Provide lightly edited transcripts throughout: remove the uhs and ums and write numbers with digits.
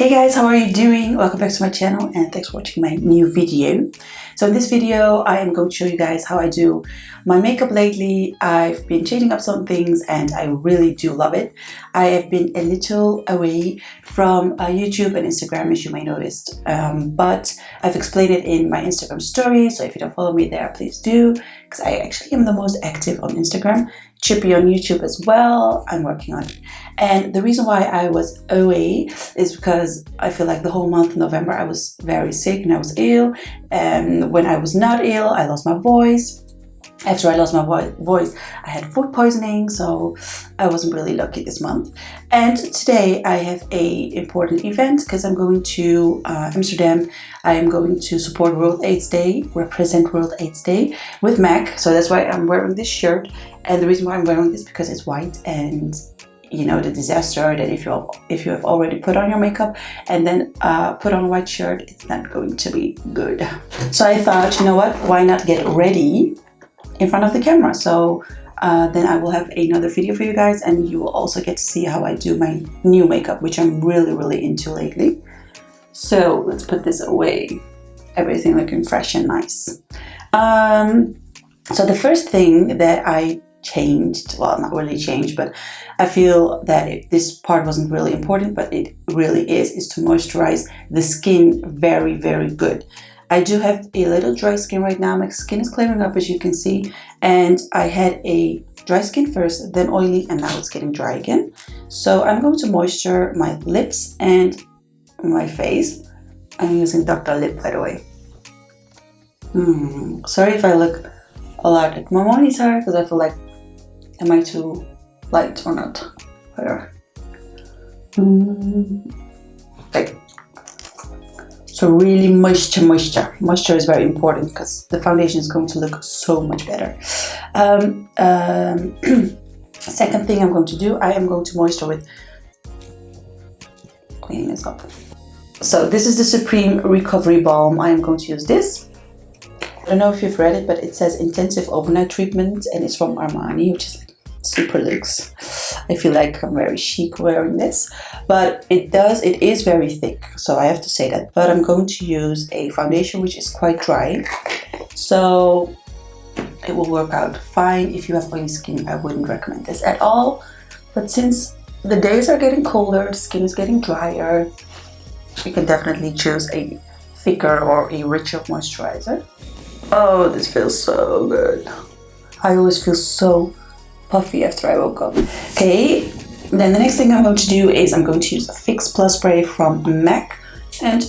Hey guys, how are you doing? Welcome back to my channel and thanks for watching my new video. So in this video, I am going to show you guys how I do my makeup lately. I've been changing up some things and I really do love it. I have been a little away from YouTube and Instagram, as you may notice, but I've explained it in my Instagram story. So if you don't follow me there, please do, because I actually am the most active on Instagram. Should be on YouTube as well. I'm working on it. And the reason why I was away is because I feel like the whole month of November I was very sick and I was ill. And when I was not ill, I lost my voice. After I lost my voice, I had food poisoning, so I wasn't really lucky this month. And today I have a important event because I'm going to Amsterdam. I am going to support World AIDS Day, represent World AIDS Day with MAC. So that's why I'm wearing this shirt. And the reason why I'm wearing this is because it's white, and you know the disaster that if you have already put on your makeup and then put on a white shirt, it's not going to be good. So I thought, you know what, why not get ready in front of the camera? So then I will have another video for you guys, and you will also get to see how I do my new makeup, which I'm really into lately. So let's put this away. Everything looking fresh and nice. So the first thing that I changed, well, not really changed, but I feel that this part wasn't really important, but it really is to moisturize the skin very good. I do have a little dry skin right now. My skin is clearing up, as you can see, and I had a dry skin first, then oily, and now it's getting dry again. So I'm going to moisture my lips and my face. I'm using Dr. Lip, by the way. Sorry if I look a lot at my monitor, because I feel like, am I too light or not? Where? Okay. So really moisture. Moisture is very important because the foundation is going to look so much better. Second thing I'm going to do, I am going to moisture with, cleaning this up. So this is the Supreme Recovery Balm. I am going to use this. I don't know if you've read it, but it says intensive overnight treatment, and it's from Armani, which is like super luxe. I feel like I'm very chic wearing this, but it is very thick, so I have to say that. But I'm going to use a foundation which is quite dry, so it will work out fine. If you have oily skin, I wouldn't recommend this at all, but since the days are getting colder, the skin is getting drier, you can definitely choose a thicker or a richer moisturizer. Oh, this feels so good. I always feel so puffy after I woke up. Okay, then the next thing I'm going to do is I'm going to use a Fix Plus spray from MAC and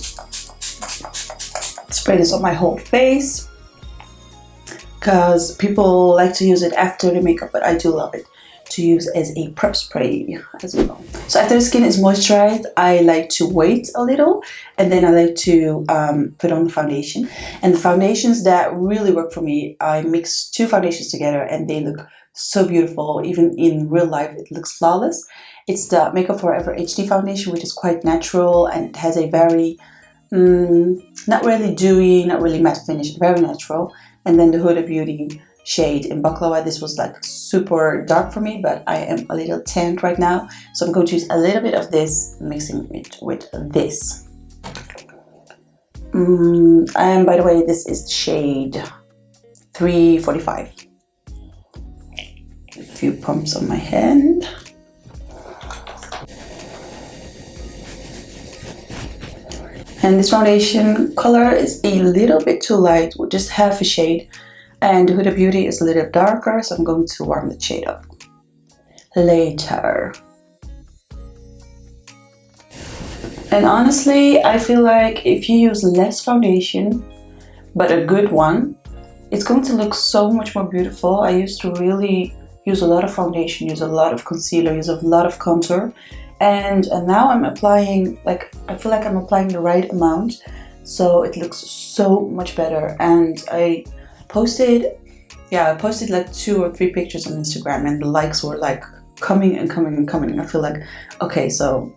spray this on my whole face, because people like to use it after the makeup, but I do love it to use as a prep spray as well. So after the skin is moisturized, I like to wait a little, and then I like to put on the foundation. And the foundations that really work for me, I mix two foundations together and they look so beautiful. Even in real life, it looks flawless. It's the Makeup Forever HD foundation, which is quite natural and it has a very, not really dewy, not really matte finish, very natural. And then the Huda Beauty shade in Baklava. This was like super dark for me, but I am a little tanned right now, so I'm going to use a little bit of this, mixing it with this. And by the way, this is shade 345. A few pumps on my hand. And this foundation color is a little bit too light, with just half a shade. And Huda Beauty is a little darker, so I'm going to warm the shade up later. And honestly, I feel like if you use less foundation, but a good one, it's going to look so much more beautiful. I used to really use a lot of foundation, use a lot of concealer, use a lot of contour. And now I'm applying, like, I feel like I'm applying the right amount, so it looks so much better. And I posted like 2 or 3 pictures on Instagram, and the likes were like coming and coming. I feel like, okay, so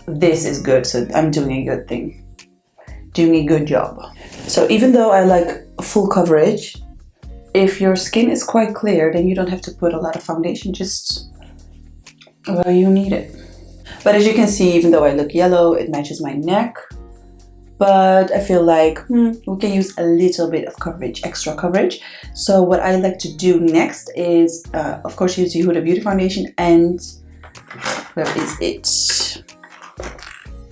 this is good, so I'm doing a good thing, doing a good job. So even though I like full coverage, if your skin is quite clear, then you don't have to put a lot of foundation, just where you need it. But as you can see, even though I look yellow, it matches my neck. But I feel like we can use a little bit of coverage, extra coverage. So what I like to do next is, of course, use the Huda Beauty foundation. And where is it?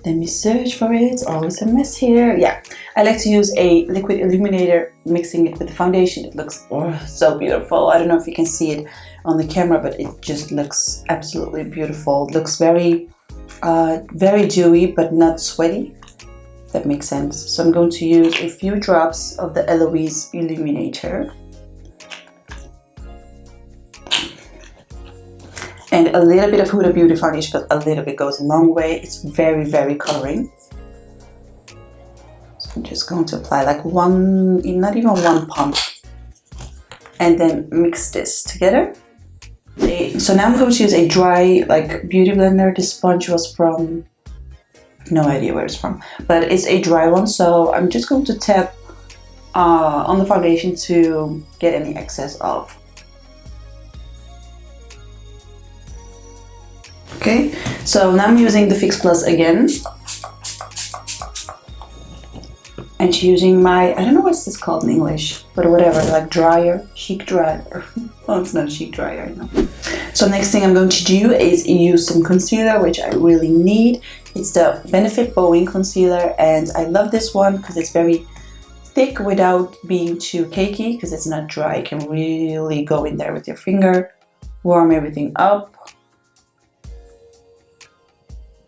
Let me search for it. Always a mess here. Yeah, I like to use a liquid illuminator, mixing it with the foundation. It looks so beautiful. I don't know if you can see it on the camera, but it just looks absolutely beautiful. It looks very, very dewy, but not sweaty. That makes sense. So I'm going to use a few drops of the Eloise Illuminator. And a little bit of Huda Beauty foundation, but a little bit goes a long way. It's very, very coloring. So I'm just going to apply like one, not even one pump. And then mix this together. So now I'm going to use a dry, like, beauty blender. This sponge was from, no idea where it's from, but it's a dry one. So I'm just going to tap on the foundation to get any excess off. Okay, so now I'm using the Fix Plus again. And using my, I don't know what's this called in English, but whatever, like dryer, cheek dryer. Oh, it's not a cheek dryer, no. So next thing I'm going to do is use some concealer, which I really need. It's the Benefit Bowing Concealer, and I love this one because it's very thick without being too cakey, because it's not dry. You can really go in there with your finger, warm everything up.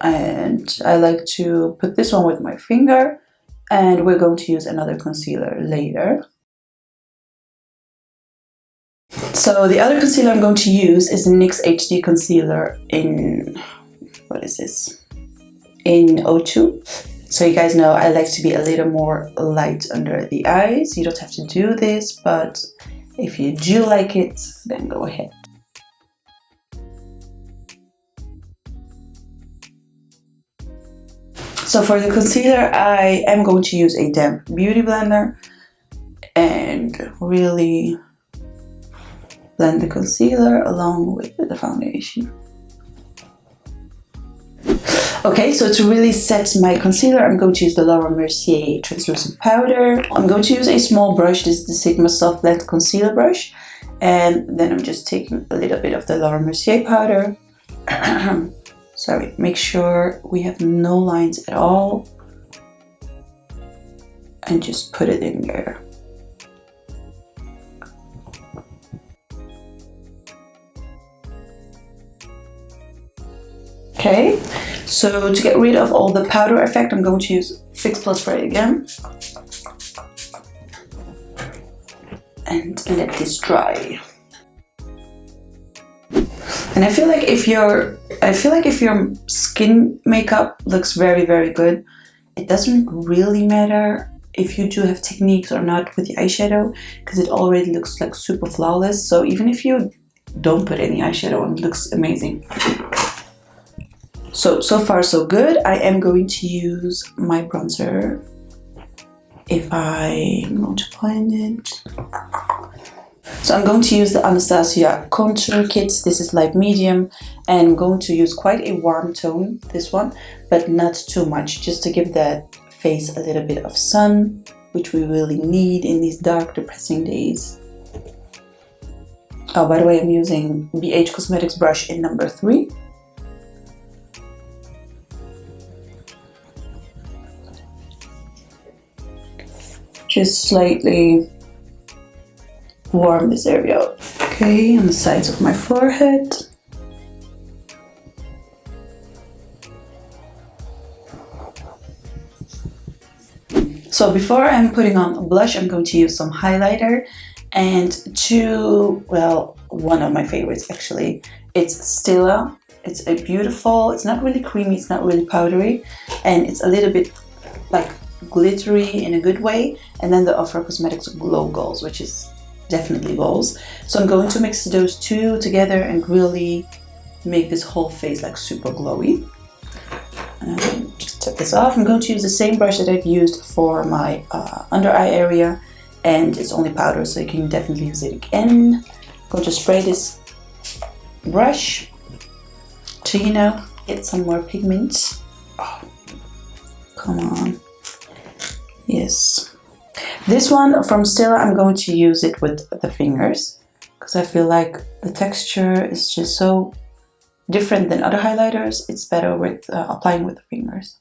And I like to put this one with my finger, and we're going to use another concealer later. So the other concealer I'm going to use is the NYX HD Concealer in, what is this? In 02. So you guys know I like to be a little more light under the eyes. You don't have to do this, but if you do like it, then go ahead. So for the concealer, I am going to use a damp beauty blender and really blend the concealer along with the foundation. Okay, so to really set my concealer, I'm going to use the Laura Mercier translucent powder. I'm going to use a small brush. This is the Sigma Soft Blend Concealer Brush. And then I'm just taking a little bit of the Laura Mercier powder. Sorry, make sure we have no lines at all. And just put it in there. Okay, so to get rid of all the powder effect, I'm going to use Fix Plus Spray again. And let this dry. And I feel like if your skin makeup looks very, very good, it doesn't really matter if you do have techniques or not with the eyeshadow, because it already looks like super flawless. So even if you don't put any eyeshadow on, it looks amazing. So far so good. I am going to use my bronzer. If I'm going to find it. So I'm going to use the Anastasia Contour Kit. This is light medium, and I'm going to use quite a warm tone, this one, but not too much, just to give that face a little bit of sun, which we really need in these dark, depressing days. Oh, by the way, I'm using BH Cosmetics brush in number 3. Just slightly warm this area up. Okay, on the sides of my forehead. So before I'm putting on a blush, I'm going to use some highlighter and one of my favorites actually. It's Stila. It's a beautiful, it's not really creamy, it's not really powdery, and it's a little bit like glittery in a good way. And then the Ofra Cosmetics Glow Goals, which is definitely goals. So I'm going to mix those two together and really make this whole face like super glowy. Just take this off. I'm going to use the same brush that I've used for my under eye area, and it's only powder, so you can definitely use it again. I'm going to spray this brush to, get some more pigment. Oh, come on. Yes. This one from Stila, I'm going to use it with the fingers because I feel like the texture is just so different than other highlighters. It's better with applying with the fingers.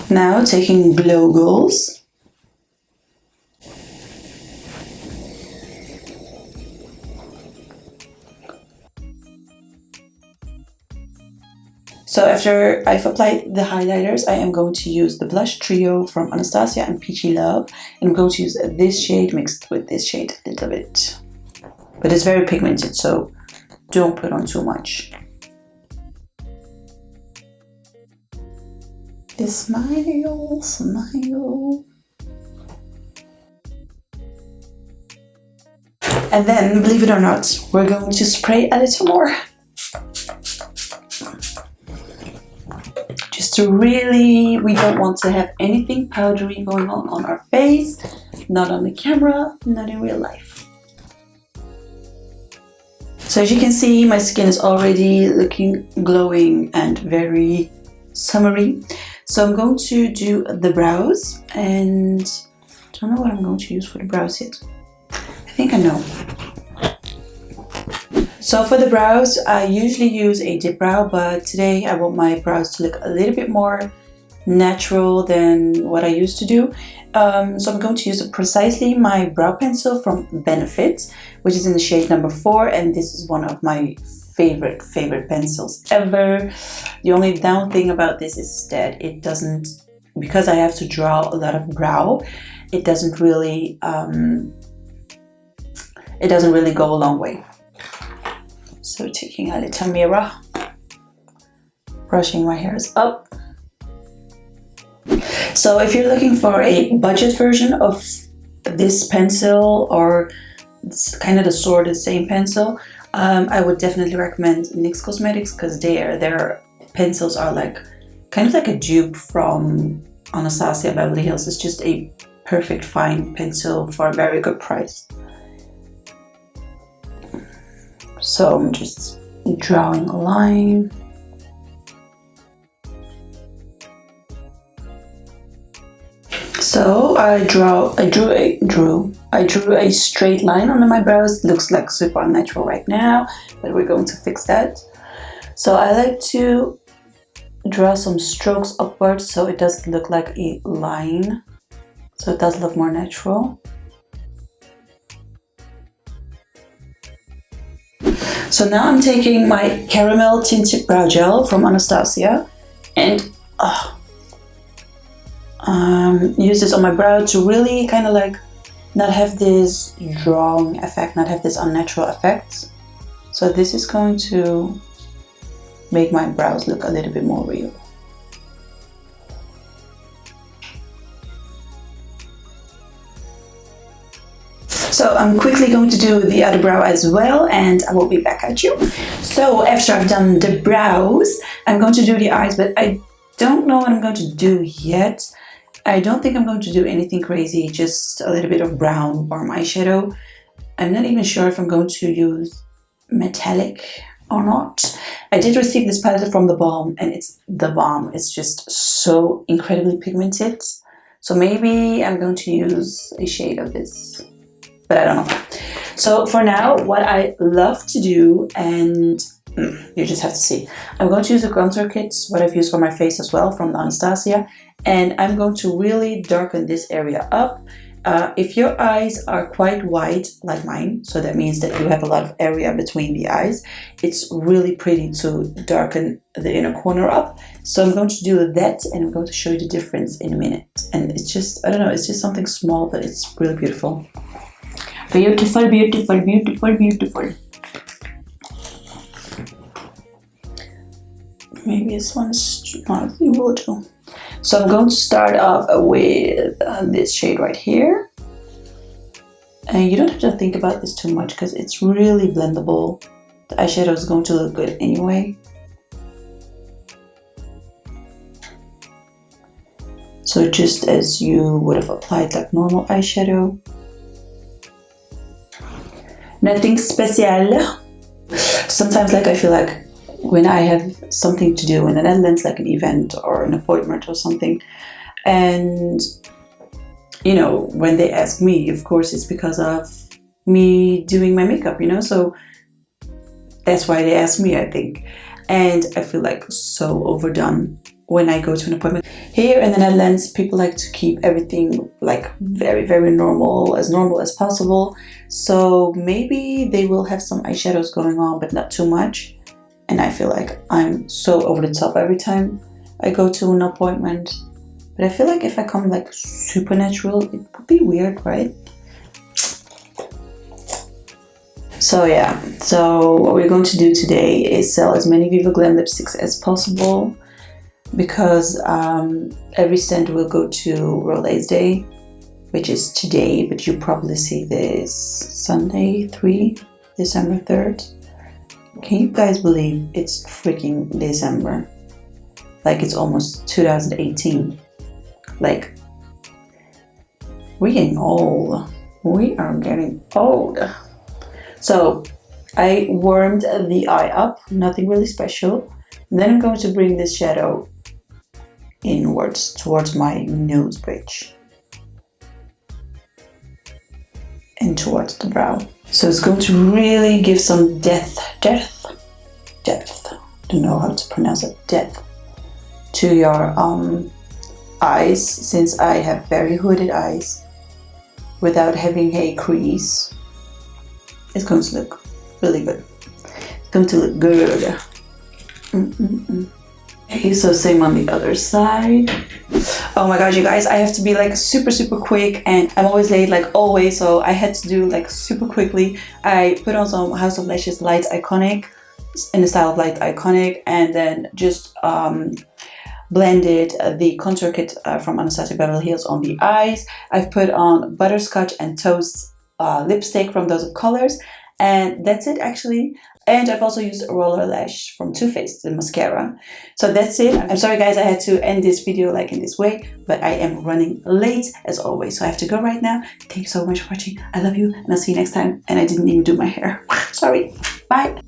Now taking Glow Goals. So after I've applied the highlighters, I am going to use the blush trio from Anastasia and Peachy Love. And I'm going to use this shade mixed with this shade a little bit. But it's very pigmented, so don't put on too much. Smile, smile. And then, believe it or not, we're going to spray a little more. Just to really, we don't want to have anything powdery going on our face, not on the camera, not in real life. So as you can see, my skin is already looking glowing and very summery. So I'm going to do the brows, and I don't know what I'm going to use for the brows yet. I think I know. So for the brows, I usually use a dip brow, but today I want my brows to look a little bit more natural than what I used to do. So I'm going to use precisely my brow pencil from Benefit, which is in the shade number 4, and this is one of my favorite pencils ever. The only down thing about this is that it doesn't, because I have to draw a lot of brow, it doesn't really go a long way. So taking a little mirror, brushing my hairs up. So if you're looking for a budget version of this pencil, or it's kind of the same pencil, I would definitely recommend NYX Cosmetics, because their pencils are like kind of like a dupe from Anastasia Beverly Hills. It's just a perfect fine pencil for a very good price. So I'm just drawing a line. So I drew a straight line under my brows. Looks like super unnatural right now, but we're going to fix that. So I like to draw some strokes upwards so it doesn't look like a line. So it does look more natural. So now I'm taking my caramel tinted brow gel from Anastasia and use this on my brow to really kind of like not have this drawing effect, not have this unnatural effect. So this is going to make my brows look a little bit more real. So I'm quickly going to do the other brow as well, and I will be back at you. So after I've done the brows, I'm going to do the eyes, but I don't know what I'm going to do yet. I don't think I'm going to do anything crazy, just a little bit of brown or eyeshadow. I'm not even sure if I'm going to use metallic or not. I did receive this palette from The Balm, and it's the bomb. It's just so incredibly pigmented. So maybe I'm going to use a shade of this, but I don't know. So for now, what I love to do, and you just have to see, I'm going to use the contour kits, what I've used for my face as well from Anastasia, and I'm going to really darken this area up. If your eyes are quite wide like mine, so that means that you have a lot of area between the eyes, it's really pretty to darken the inner corner up. So I'm going to do that, and I'm going to show you the difference in a minute. And it's just, I don't know, it's just something small, but it's really beautiful. Beautiful, beautiful, beautiful, beautiful. Maybe this one's not, it will do. So I'm going to start off with this shade right here. And you don't have to think about this too much because it's really blendable. The eyeshadow is going to look good anyway. So just as you would have applied like normal eyeshadow. Nothing special. Sometimes like I feel like when I have something to do in the Netherlands, like an event or an appointment or something, and you know, when they ask me, of course it's because of me doing my makeup, you know, so that's why they ask me, I think. And I feel like so overdone when I go to an appointment. Here in the Netherlands, people like to keep everything like very, very normal as possible. So maybe they will have some eyeshadows going on, but not too much. And I feel like I'm so over the top every time I go to an appointment. But I feel like if I come like super natural, it would be weird, right? So yeah, so what we're going to do today is sell as many Viva Glam lipsticks as possible, because every cent will go to Rolaids Day, which is today, but you probably see this Sunday, December 3rd. Can you guys believe it's freaking December? Like it's almost 2018. Like, we're getting old. We are getting old. So I warmed the eye up, nothing really special. And then I'm going to bring this shadow inwards towards my nose bridge and towards the brow. So it's going to really give some depth. Don't know how to pronounce it. Depth to your eyes, since I have very hooded eyes without having a crease. It's going to look really good. It's going to look good. Okay, so same on the other side. Oh my god, you guys, I have to be like super quick, and I'm always late, like always, so I had to do like super quickly. I put on some House of Lashes Light Iconic in the style of Light Iconic, and then just blended the contour kit from Anastasia Beverly Hills on the eyes. I've put on Butterscotch and Toast lipstick from Dose of Colors, and that's it actually. And I've also used a Roller Lash from Too Faced, the mascara. So that's it. I'm sorry guys, I had to end this video like in this way, but I am running late as always, so I have to go right now. Thank you so much for watching. I love you, and I'll see you next time. And I didn't even do my hair. Sorry. Bye.